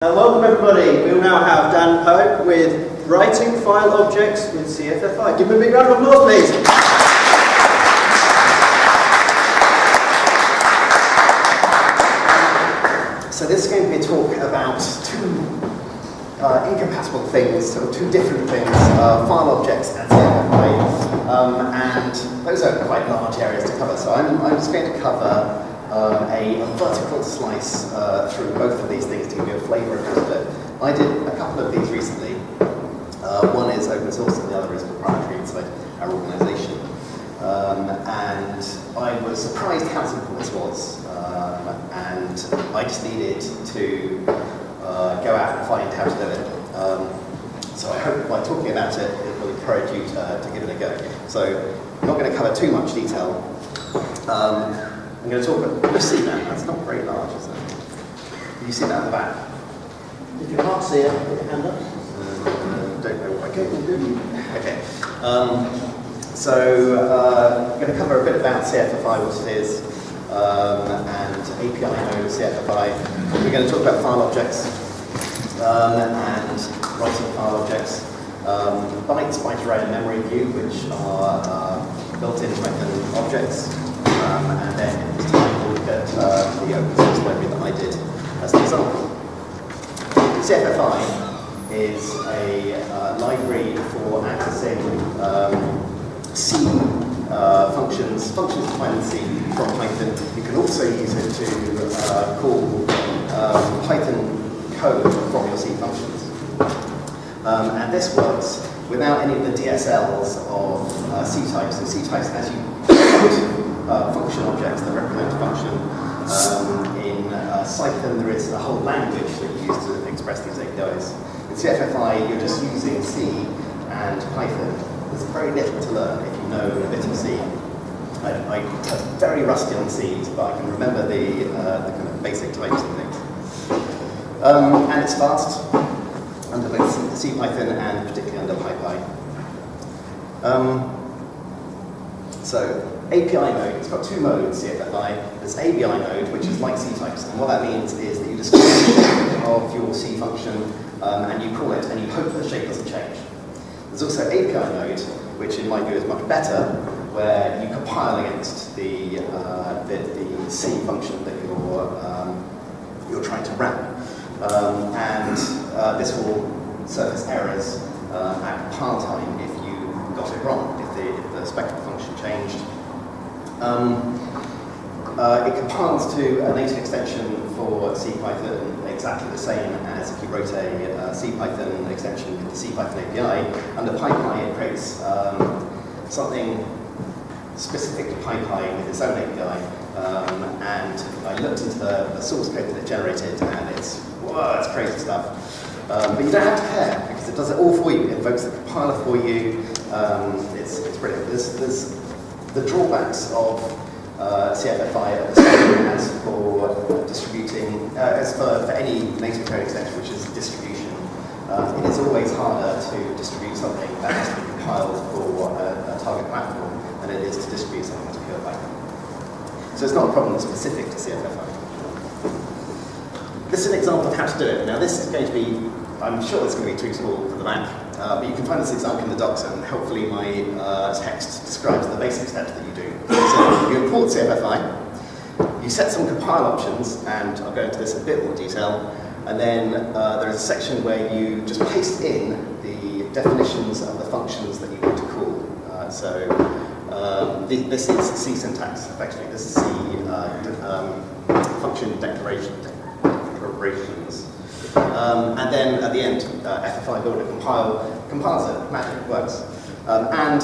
Welcome everybody. We'll now have Dan Pope with Writing File Objects with CFFI. Give him a big round of applause, please. So this is going to be a talk about two incompatible things, or two different things, file objects and CFFI, and those are quite large areas to cover. So I'm just going to cover a vertical slice through both of these things to give you a flavour of how to do it. I did a couple of these recently. One is open source and the other is proprietary inside our organisation. And I was surprised how simple this was. And I just needed to go out and find how to do it. So I hope by talking about it, it will encourage you to give it a go. So I'm not going to cover too much detail. I'm going to talk about, you see that? That's not very large, is it? You see that at the back? If you can't see it, put your hand up. Don't know what I can do. Okay. So I'm going to cover a bit about CFFI, what it is, and API node CFFI. We're going to talk about file objects and writing file objects. Bytes, bytearray, and memoryview, which are built-in Python objects. And then this time we'll look at the open source library that I did as an example. CFFI is a library for accessing C functions defined in C from Python. You can also use it to call Python code from your C functions. And this works without any of the DSLs of C types. So C types, as you function objects that represent a function. In Python, there is a whole language that you use to express these APIs. In CFFI, you're just using C and Python. There's very little to learn if you know a bit of C. I'm very rusty on C, but I can remember the kind of basic types and things. And it's fast under both C, Python, and particularly under PyPy. So API node, it's got two modes, CFFI. There's ABI node, which is like C types. And what that means is that you describe the shape of your C function, and you call it, and you hope the shape doesn't change. There's also API node, which in my view is much better, where you compile against the C function that you're trying to run. And this will surface errors at compile time if you got it wrong, if the spec of the function changed. It compiles to a native extension for CPython exactly the same as if you wrote a CPython extension with the CPython API. Under PyPy, it creates something specific to PyPy with its own API. And I looked into the source code that it generated, and it's crazy stuff. But you don't have to care, because it does it all for you. It invokes the compiler for you. It's brilliant. There's the drawbacks of CFFI are the same as for distributing, as for any native code extension, which is distribution. It is always harder to distribute something that has to be compiled for a target platform than it is to distribute something that's pure Python. So it's not a problem that's specific to CFFI. This is an example of how to do it. Now this is going to be, I'm sure it's going to be too small for the Mac, but you can find this example in the docs, and hopefully my text describes the basic steps that you do. So you import CFFI, you set some compile options, and I'll go into this in a bit more detail, and then there is a section where you just paste in the definitions of the functions that you want to call. This is C syntax, effectively. This is C function declarations. And then at the end, FFI builder compiles it, magic, works. And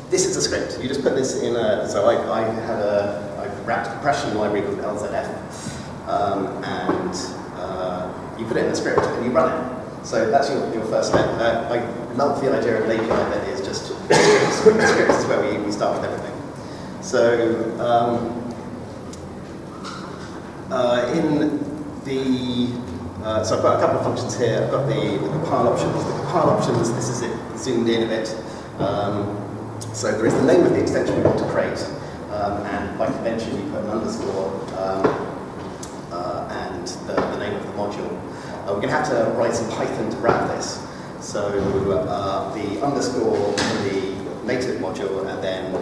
this is a script. You just put this in so I wrapped a compression library called LZF, and you put it in the script and you run it. So that's your first step. I love the idea of an API that is just scripts is where we start with everything. So so I've got a couple of functions here. I've got the compile options. The compile options, this is it zoomed in a bit. So there is the name of the extension we want to create, and by convention you put an underscore and the name of the module. we're going to have to write some Python to wrap this. So the underscore in the native module, and then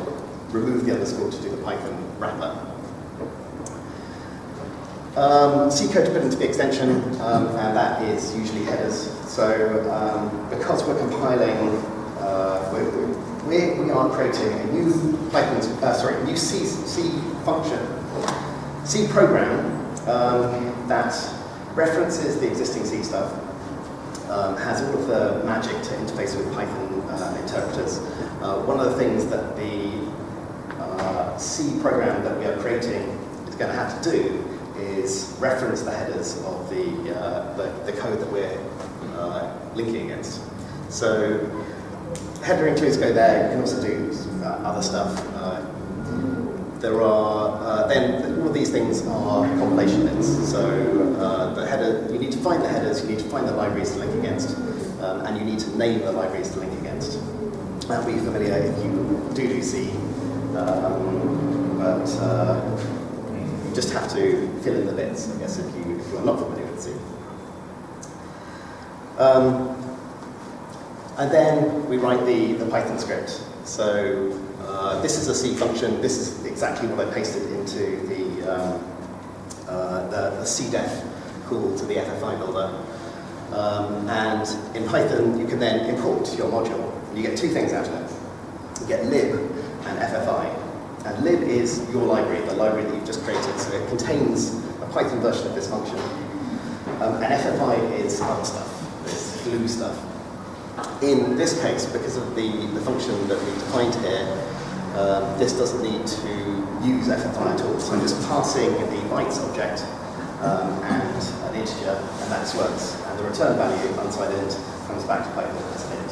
remove the underscore to do the Python wrapper. C code to put into the extension, and that is usually headers. So because we're compiling, we are creating a new Python, new C function, C program that references the existing C stuff, has all of the magic to interface with Python interpreters. One of the things that the C program that we are creating is going to have to do is reference the headers of the code that we're linking against. So header includes go there. You can also do other stuff. There are then all of these things are compilation bits. So the header, you need to find the headers, you need to find the libraries to link against, and you need to name the libraries to link against. That'll be familiar if you do C, but you just have to fill in the bits, I guess, if you are not familiar with C. And then we write the Python script. So this is a C function. This is exactly what I pasted into the cdef call to the FFI builder. And in Python, you can then import your module. You get two things out of it. You get lib and FFI. And lib is your library, the library that you've just created. So it contains a Python version of this function. And FFI is other stuff. It's glue stuff. In this case, because of the function that we defined here, this doesn't need to use FFI at all. So I'm just passing the bytes object and an integer, and that just works. And the return value, unsigned int, comes back to Python as an int.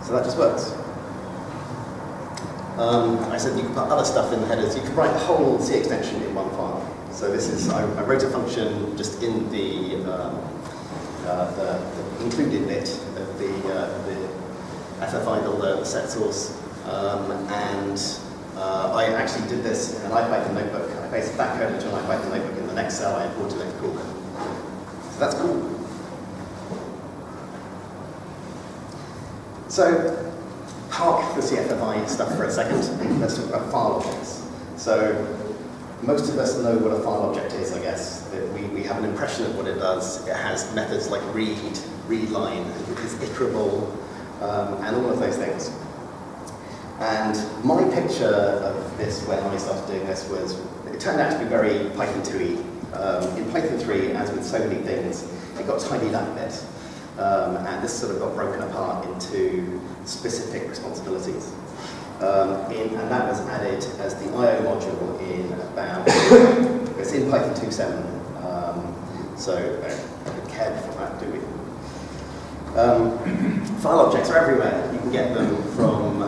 So that just works. I said you can put other stuff in the headers. You can write the whole C extension in one file. So this is, I wrote a function just in the included bit of the FFI builder, the set source, and I actually did this in an IPython notebook. I pasted that code into an IPython notebook. In the next cell, I imported it to call it. So that's cool. So park the CFFI stuff for a second. Let's talk about file objects. So most of us know what a file object is, I guess. We have an impression of what it does. It has methods like read line, it's iterable, and all of those things. And my picture of this when I started doing this was, it turned out to be very Python 2y. In Python 3, as with so many things, it got tidied up a bit. And this sort of got broken apart into specific responsibilities. And that was added as the IO module in about, it's in Python 2.7. So I don't care for that, do we? File objects are everywhere. You can get them from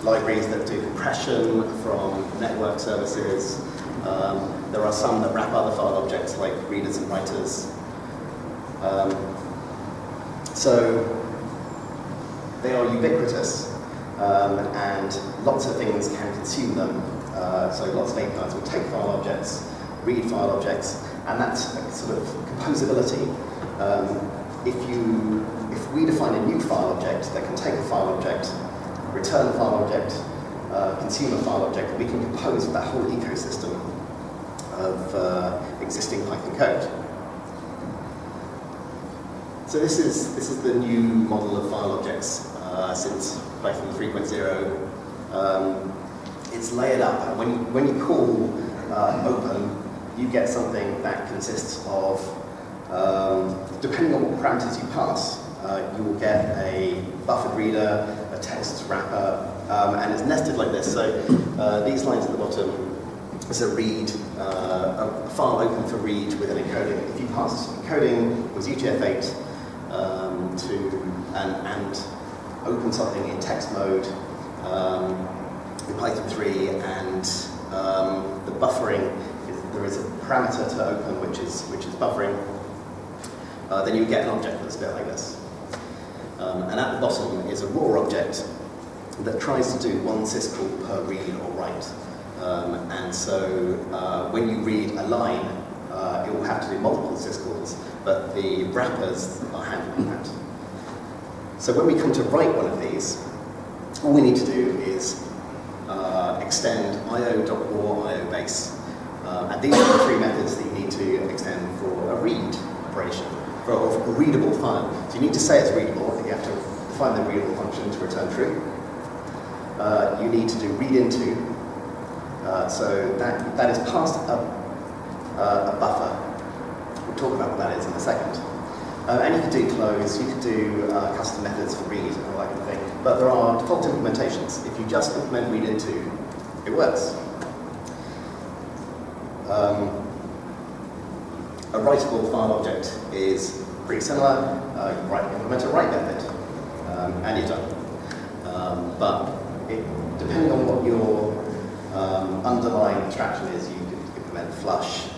libraries that do compression, from network services. There are some that wrap other file objects like readers and writers. So they are ubiquitous, and lots of things can consume them. So lots of APIs will take file objects, read file objects, and that's a sort of composability. If we define a new file object that can take a file object, return a file object, consume a file object, we can compose with that whole ecosystem of existing Python code. So this is the new model of file objects since Python 3.0. It's layered up, and when you call open, you get something that consists of, depending on what parameters you pass, you will get a buffered reader, a text wrapper, and it's nested like this. So these lines at the bottom is a read, a file open for read with an encoding. If you pass encoding with UTF-8 and open something in text mode in Python 3, and the buffering, there is a parameter to open which is buffering, then you get an object that's a bit like this. And at the bottom is a raw object that tries to do one syscall per read or write. And so when you read a line, it will have to do multiple syscalls, but the wrappers are handling that. So when we come to write one of these, all we need to do is extend io.war iobase. And these are the three methods that you need to extend for a read operation, for a readable file. So you need to say it's readable, you have to define the readable function to return true. You need to do read into, so that is past a buffer. We'll talk about what that is in a second. And you could do close, you could do custom methods for read and all that kind of thing. But there are default implementations. If you just implement read into, it works. A writable file object is pretty similar. You implement a write method, and you're done. But depending on what your underlying abstraction is, you could implement flush,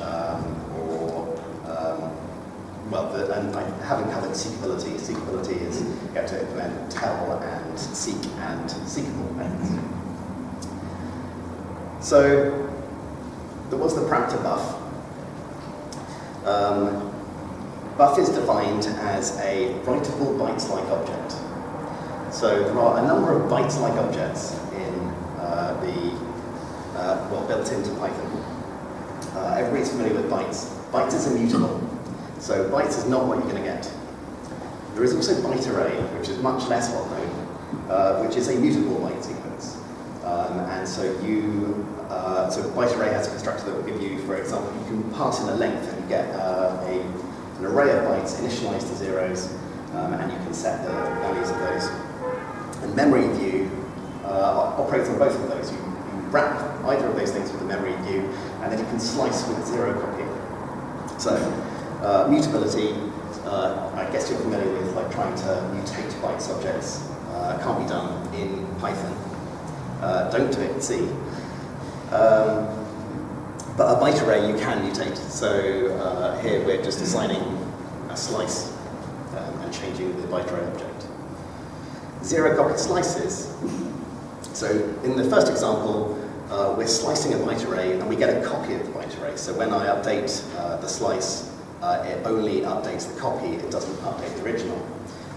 and having covered seekability is you have to implement tell and seek and seekable methods. So there was the parameter buff. Buff is defined as a writable bytes-like object. So there are a number of bytes-like objects in built into Python. Everybody's familiar with bytes. Bytes is immutable. So bytes is not what you're going to get. There is also bytearray, which is much less well known, which is a mutable byte sequence. And so so bytearray has a constructor that will give you, for example, you can pass in a length and you get an array of bytes initialized to zeros, and you can set the values of those. And memoryview operates on both of those. You wrap either of those things with a memoryview, and then you can slice with zero copying. So mutability, I guess you're familiar with like trying to mutate bytes objects. Can't be done in Python. Don't do it in C. But a byte array you can mutate. So here we're just assigning a slice and changing the byte array object. Zero copy slices. So in the first example, we're slicing a byte array and we get a copy of the byte array. So when I update the slice, it only updates the copy, it doesn't update the original.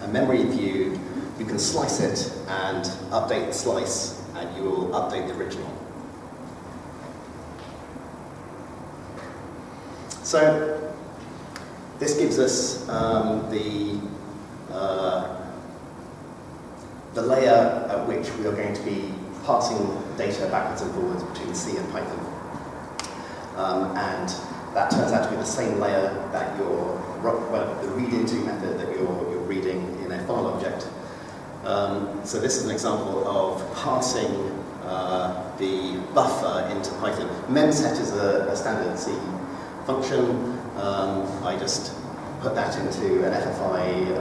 A memory view, you can slice it and update the slice, and you will update the original. So this gives us the layer at which we are going to be passing data backwards and forwards between C and Python. And that turns out to be the same layer that the read into method that you're reading in a file object. So this is an example of passing the buffer into Python. Memset is a standard C function. I just put that into an FFI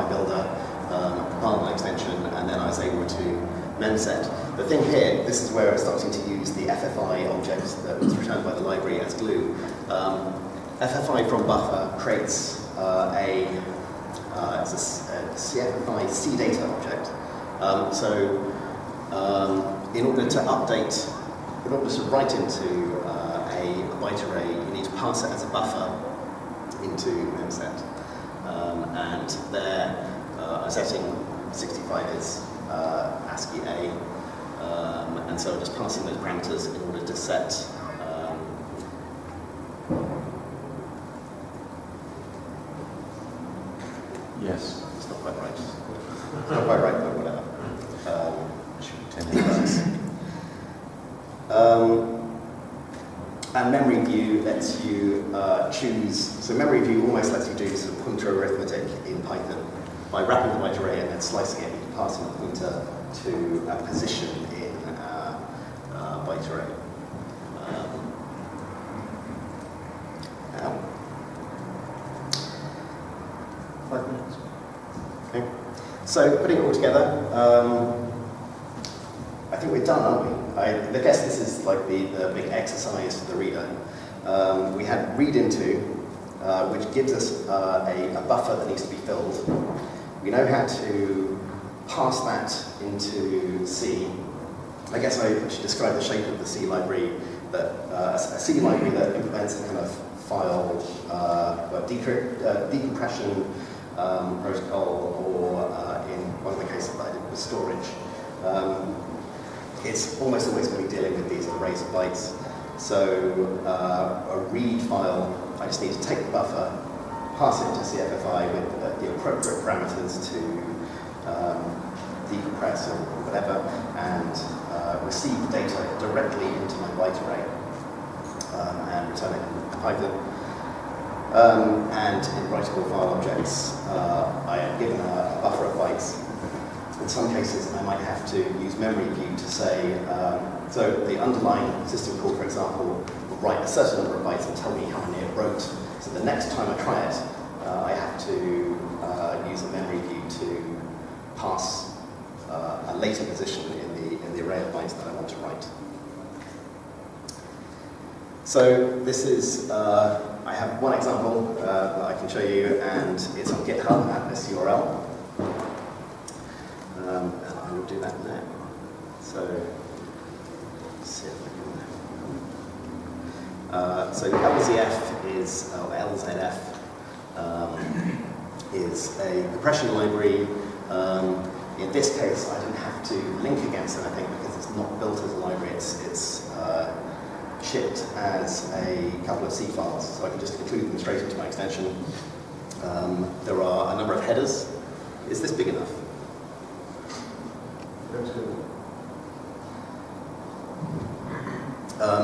builder, file extension, and then I was able to memset. The thing here, this is where I'm starting to use the FFI object that was returned by the library as glue. FFI from buffer creates it's a CFFI C data object. In order to write into a byte array, you need to pass it as a buffer into memset. And there, I'm setting 65 is ASCII A, and so I'm just passing those parameters in order to set yes. It's not quite right. It's not quite right, but whatever. And memory view lets you choose. So memory view almost lets you do sort of pointer arithmetic in Python. By wrapping the byte array and then slicing it, you can pass in a pointer to a position in byte array. Now. 5 minutes. Okay. So putting it all together, I think we're done, aren't we? I guess this is like the big exercise for the reader. We had read into, which gives us a buffer that needs to be filled. We know how to pass that into C. I guess I should describe the shape of the C library. a C library that implements a kind of file decompression protocol, or in one of the cases that I did with storage. It's almost always going to be dealing with these arrays of bytes. So a read file, I just need to take the buffer, pass it to CFFI with the appropriate parameters to decompress or whatever, and receive data directly into my byte array and return it in Python. And in writable file objects, I am given a buffer of bytes. In some cases, I might have to use memoryview to say, so the underlying system call, for example, will write a certain number of bytes and tell me how many it wrote. So the next time I try it, I have to use a memoryview to pass a later position in the array of bytes that I want to write. So this is, I have one example that I can show you, and it's on GitHub at this URL. And I will do that now. So, let's see if I can. So LZF is, LZF is a compression library. In this case, I didn't have to link against anything because it's not built as a library. It's shipped as a couple of C files, so I can just include them straight into my extension. There are a number of headers. Is this big enough?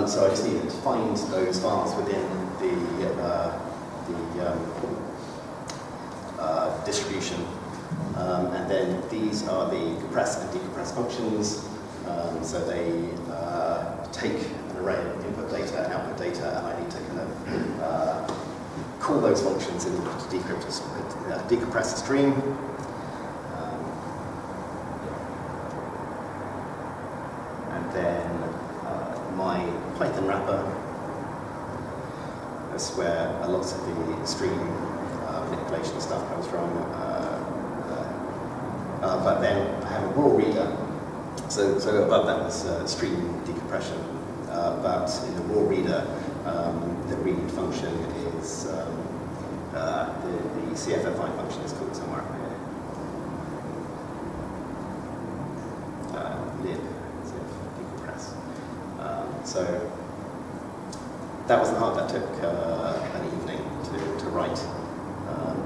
So I just needed to find those files within the distribution. And then these are the compress and decompress functions. So they take an array of input data and output data, and I need to kind of call those functions in order to decompress the stream. And then my Python wrapper, that's where a lot of the stream manipulation stuff comes from. But then I have a raw reader. So above that was stream decompression. But in the raw reader, the read function is the CFFI function is called somewhere lib, decompress. So that wasn't hard. That took an evening to write.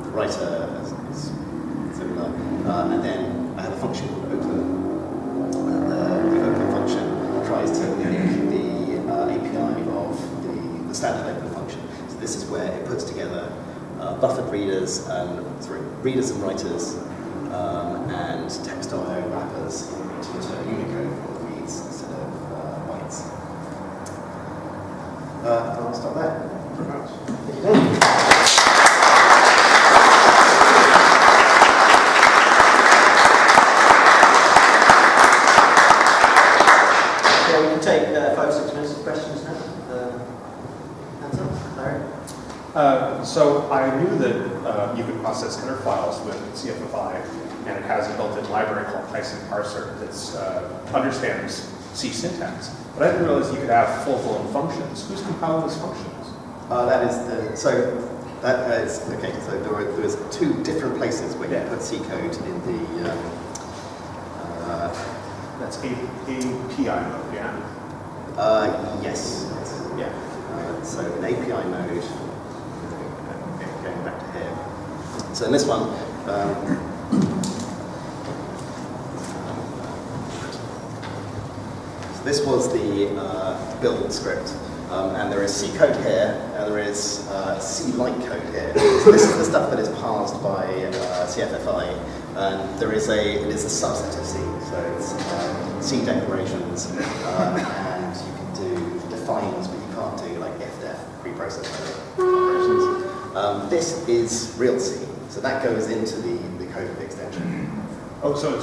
The writer is similar, and then I have a function called open. The open function tries to mimic the API of the standard open function. So this is where it puts together buffered readers and writers and text.io wrappers into Unicode for reads instead of bytes. I'll stop there. Thank you. Take 5 or 6 minutes of questions now. Hands up, Larry. So I knew that you could process header files with CFFI, and it has a built-in library called Python parser that understands C syntax. But I didn't realize you could have full-blown functions. Who's compiling those functions? That is so there's 2 different places where you put C code in the. That's API mode, yeah? Yes. Yeah. So in API mode, going back to here. So in this one, so this was the build script. And there is C code here, and there is C-like code here. So this is the stuff that is parsed by CFFI, and it is a subset of C. So it's C declarations, and you can do defines, but you can't do like if-def preprocessor operations. This is real C, so that goes into the code of the extension. Oh, so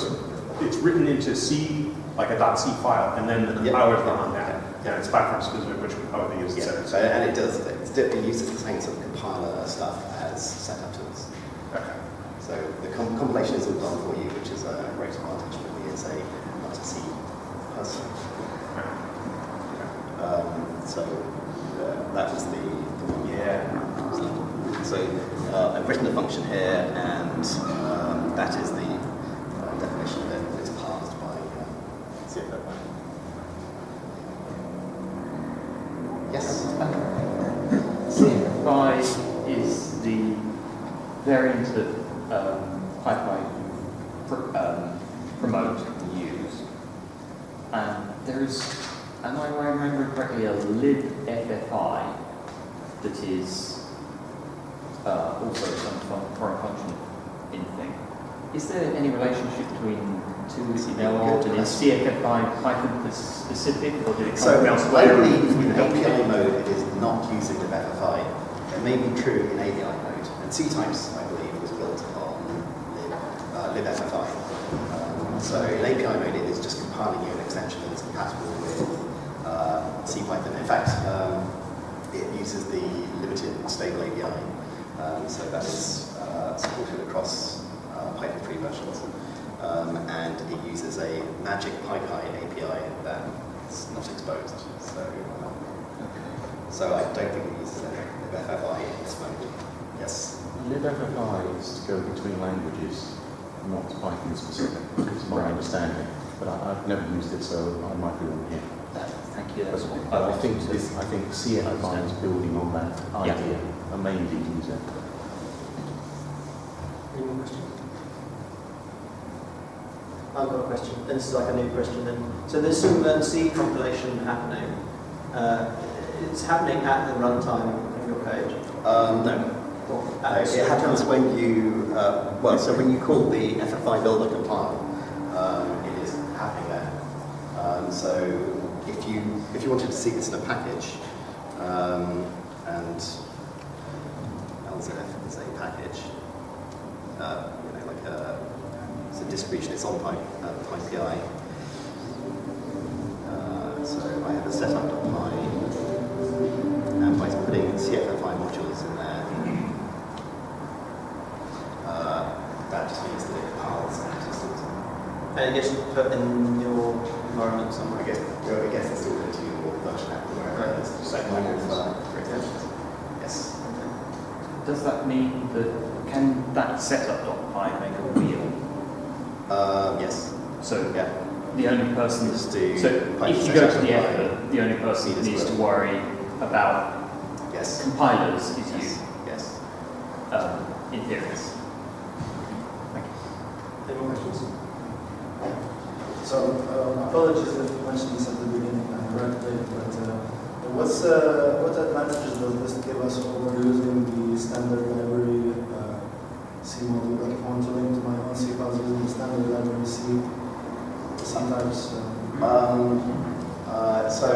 it's written into C, like a .c file, and then the compilers run on that. Yeah, it's platform specific, which compiler they use, etc. And it uses the same sort of compiler stuff as setup tools. Okay. So the compilation is all done for you, which is a great advantage for me as a not a C person. So that was the one. Yeah. So I've written a function here, and that is the definition of it. It's parsed by CFFI. Yes? CFFI is the variant that PyPy promote and use. And there is, am I remembering correctly, a libFFI that is also some foreign function in thing. Is there any relationship between two now or and is CFFI Python specific, or did it come from I elsewhere? believe in API mode it is not using libFFI. It may be true in API mode, and C-types, I believe, was built on libFFI. So in API mode, it is just compiling you an extension that is compatible with CPython. In fact, it uses the limited stable API, so that is supported across Python 3 versions. And it uses a magic PyPy API that's not exposed. So I don't think it uses libFFI in this mode. Yes. libFFI is to go between languages, not Python specific. It's my understanding, but I've never used it, so I might be wrong here. Thank you. That's what But I think CFFI is building on that idea and mainly use it. Any more questions? I've got a question. This is like a new question then. So there's some C compilation happening. It's happening at the runtime of your page. No. It happens when you, so when you call the FFI builder compile, it is happening there. So if you wanted to see this in a package, and LZF is a package, it's a distribution, it's on PyPy. So I have a setup.py, and by putting CFFI modules in there, that just means that it compiles an existence. And it gets put in your environment somewhere. I guess it's all into your version app where it's the same level of extensions. Yes. Does that mean that, can that setup.py make a wheel? Yes. So Yeah. the only person, Just do so Python if you go to setup.py. the effort, the only person that needs to worry about Yes. compilers is you, Yes. in theory. Any more questions? So, apologies if you mentioned this at the beginning, I read it, but what advantages does this give us over using the standard library C module? Like if I want to link to my own C files using the standard library C types? So,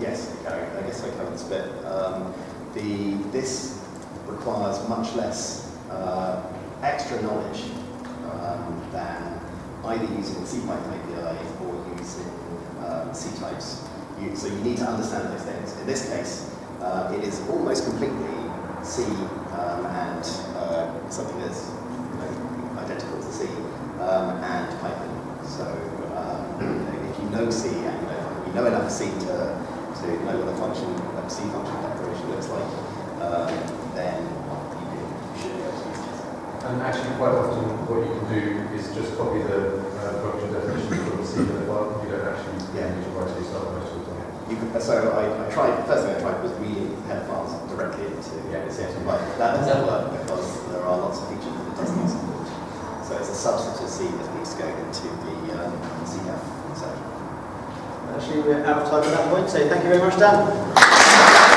yes, I guess I covered this bit. This requires much less extra knowledge than either using the CPython API or using C-types. So you need to understand those things. In this case, it is almost completely C and something that's identical to C and Python. So if you know C and you know enough C to know what a C function declaration looks like, then you should be able to use it. And actually, quite often, what you can do is just copy the function definition from the C file. You don't actually need to write it yourself most of the time. So I tried, the first thing I tried was reading header files directly into the CFFI, but that doesn't work because there are lots of features that it doesn't support. So it's a subset of C that needs to go into the CF section. Actually, we're out of time at that point, so thank you very much, Dan.